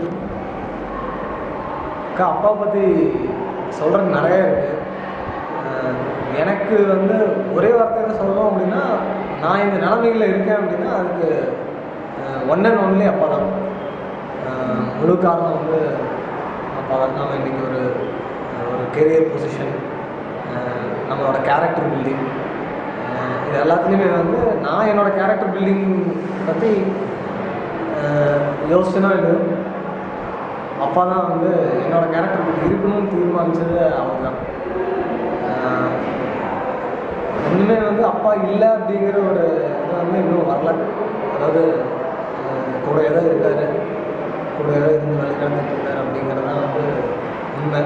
சொல்லுங்கள். அக்கா, அப்பா பற்றி சொல்கிறதுக்கு நிறைய இருக்குது. எனக்கு வந்து ஒரே வார்த்தையில் சொல்லணும் அப்படின்னா, நான் இந்த நிலைமைகளில் இருக்கேன் அப்படின்னா அதுக்கு ஒன் அண்ட் ஒன்லி அப்பா தான். முழு காரணம் வந்து அப்பா தான். நம்ம இன்றைக்கி ஒரு கெரியர் பொசிஷன், நம்மளோட கேரக்டர் பில்டிங், இது எல்லாத்துலேயுமே வந்து நான் என்னோடய கேரக்டர் பில்டிங் பற்றி யோசிச்சுனா இது அப்பா தான் வந்து என்னோடய கேரக்டர் இருக்கணும்னு தீர்மானித்தது அவங்க தான். இன்னுமே வந்து அப்பா இல்லை அப்படிங்கிற ஒரு இது வந்து இன்னும் வரல. அதாவது கூடவே தான் இருக்கார், கூடவே தான் இருந்து வழிநடத்திட்டு இருக்கார் அப்படிங்கிறது தான் வந்து உண்மை.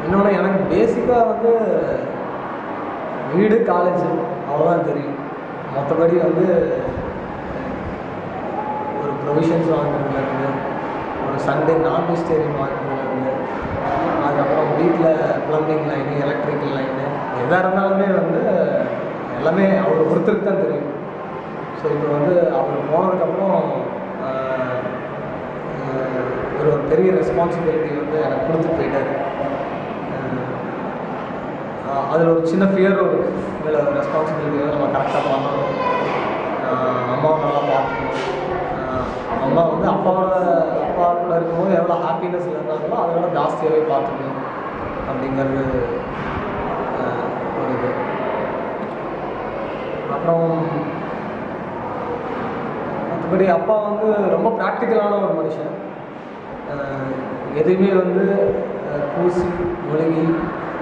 இன்னொன்று, எனக்கு பேசிக்காக வந்து வீடு, காலேஜ் அவ்வளோதான் தெரியும். மற்றபடி வந்து ஒரு ப்ரொவிஷன்ஸ் வாங்குறதுலேருந்து, ஒரு சண்டே நான் வெஜிடேரியன் வாங்குறதுலேருந்து, அதுக்கப்புறம் வீட்டில் ப்ளம்பிங் லைனு, எலக்ட்ரிக்கல் லைனு எதாக இருந்தாலுமே வந்து எல்லாமே அவர் ஒருத்தருக்கு தான் தெரியும். ஸோ இப்போ வந்து அவர் போனதுக்கப்புறம் ஒரு பெரிய ரெஸ்பான்சிபிலிட்டி வந்து எனக்கு கொடுத்துட்டு போயிட்டார். அதில் ஒரு சின்ன ஃபியரும் இருக்குது. இதில் ரெஸ்பான்சிபிலிட்டி வந்து நம்ம கரெக்டாக பண்ணணும், அம்மாவை நல்லா பார்த்துக்கணும். அம்மா வந்து அப்பா கூட இருக்கும்போது எவ்வளோ ஹாப்பினஸ் இருந்தாங்களோ அதோட ஜாஸ்தியாகவே பார்த்துக்கணும் அப்படிங்கிறது ஒரு இது. அப்புறம் மற்றபடி அப்பா வந்து ரொம்ப ப்ராக்டிக்கலான ஒரு மனுஷன். எதுவுமே வந்து பூசி மொழிகி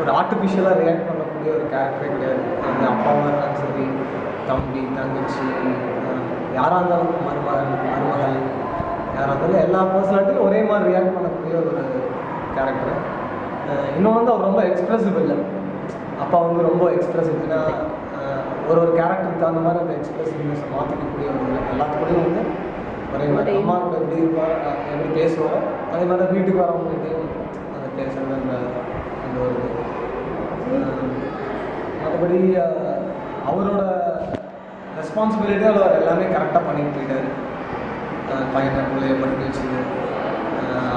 ஒரு ஆர்டிஃபிஷியலாக ரியாக்ட் பண்ணக்கூடிய ஒரு கேரக்டரே கிடையாது. அந்த அப்பாவாக இருந்தாலும் சரி, தம்பி, தங்கச்சி, யாராக இருந்தாலும் மருமகள் யாராக இருந்தாலும் எல்லா பர்சனாலிட்டியும் ஒரே மாதிரி ரியாக்ட் பண்ணக்கூடிய ஒரு கேரக்டர். இன்னொன்று வந்து அவர் ரொம்ப எக்ஸ்ப்ரெசிவ் இல்லை. அப்பா வந்து ரொம்ப எக்ஸ்ப்ரெசிவ். ஏன்னா ஒரு கேரக்டருக்கு தகுந்த மாதிரி அந்த எக்ஸ்ப்ரெசிவ்னஸை மாற்றிக்கக்கூடிய ஒரு எல்லாத்துக்கூடையும் வந்து ஒரே மாதிரி அம்மா கூட எப்படி இருப்பார், எப்படி பேசுவாரோ அதே மாதிரி தான் வீட்டுக்கு வரவங்ககிட்டையும் அந்த பேசுகிறது அந்த ஒரு மற்றபடி அவரோட ரெஸ்பான்சிபிலிட்டியாக அவர் எல்லாமே கரெக்டாக பண்ணிட்டு போயிட்டார். பையனை பிள்ளைய படிக்க வச்சுது,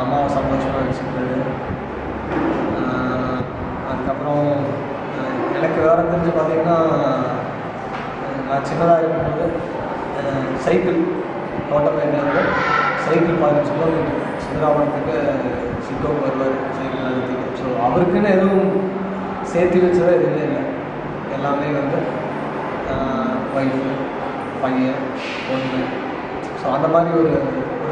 அம்மாவை சந்தோஷமாக வச்சுக்கிறது. அதுக்கப்புறம் எனக்கு வேறு தெரிஞ்சு பார்த்திங்கன்னா, நான் சின்னதாக இருக்கும்போது சைக்கிள் கோட்டப்பேட்டில் சைக்கிள் 15 கிலோமீட்டர் சுந்தராபுரத்துக்கு சிக்கோக்கு வருவார் சைக்கிள் நிறுத்திட்டு. ஸோ அவருக்குன்னு எதுவும் சேர்த்து வச்சதாக எதுவுமே இல்லை. எல்லாமே வந்து ஒய்ஃபு, பையன், பொண்ணு, ஸோ அந்த மாதிரி ஒரு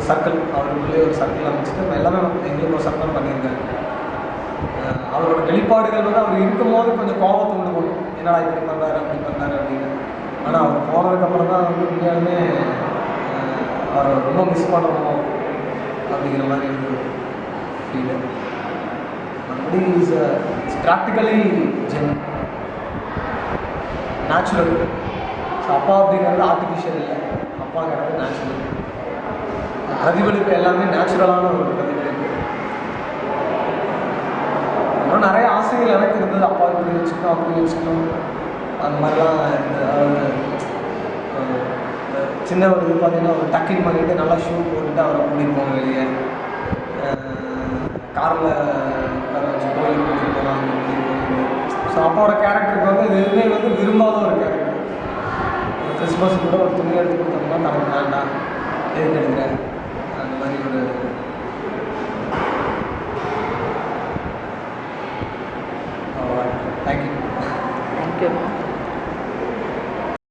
சர்க்கிள் அவருக்குள்ளேயே ஒரு சர்க்கிள் அமைச்சிட்டு எல்லாமே எங்களுக்கு ஒரு சர்க்கிள் பண்ணியிருக்காரு. அவரோட வெளிப்பாடுகள் வந்து அவர் இருக்கும்போது கொஞ்சம் கோபத்தை உண்டு போகும், என்னடா இப்படி பண்ணார் அப்படி பண்ணார் அப்படின்னு. ஆனால் அவர் போனதுக்கப்புறம் தான் வந்து உண்மையாலுமே அவரை ரொம்ப மிஸ் பண்ணுறோம் அப்படிங்கிற மாதிரி ஒரு ஃபீல். மற்றபடி it's practically gen natural. So அப்பா அப்படிங்கிறது ஆர்டிஃபிஷியல் இல்லை, அப்பாங்கிறது நேச்சுரல். பிரதிபலிப்பு எல்லாமே நேச்சுரலான ஒரு பிரதிபலிப்பு. இன்னும் நிறைய ஆசைகள் எனக்கு இருந்தது, அப்பா இப்படி வச்சுக்கணும் அப்படி வச்சுக்கணும் அந்த மாதிரிலாம் இருந்தது. அதாவது சின்ன ஒரு இது பார்த்தீங்கன்னா ஒரு டக்கிங் பண்ணிவிட்டு நல்லா ஷூ போட்டுட்டு அவரை கூட்டிகிட்டு போவோம் வெளியே, காரில் உட்கார வச்சு கோயிலுக்கு கூட்டிகிட்டு போகலாம், அங்கே கூட்டிகிட்டு போகிறது. ஸோ அப்பாவோட கேரக்டருக்கு வந்து எதுவுமே வந்து விரும்பாத ஒரு கேரக்டர். கிறிஸ்மஸ் கூட ஒரு துணி எடுத்து கொடுத்தோம்னா நமக்கு வேண்டாம், எதுக்கு எடுக்கிறேன் அந்த மாதிரி ஒரு தேங்க்யூ. தேங்க்யூ.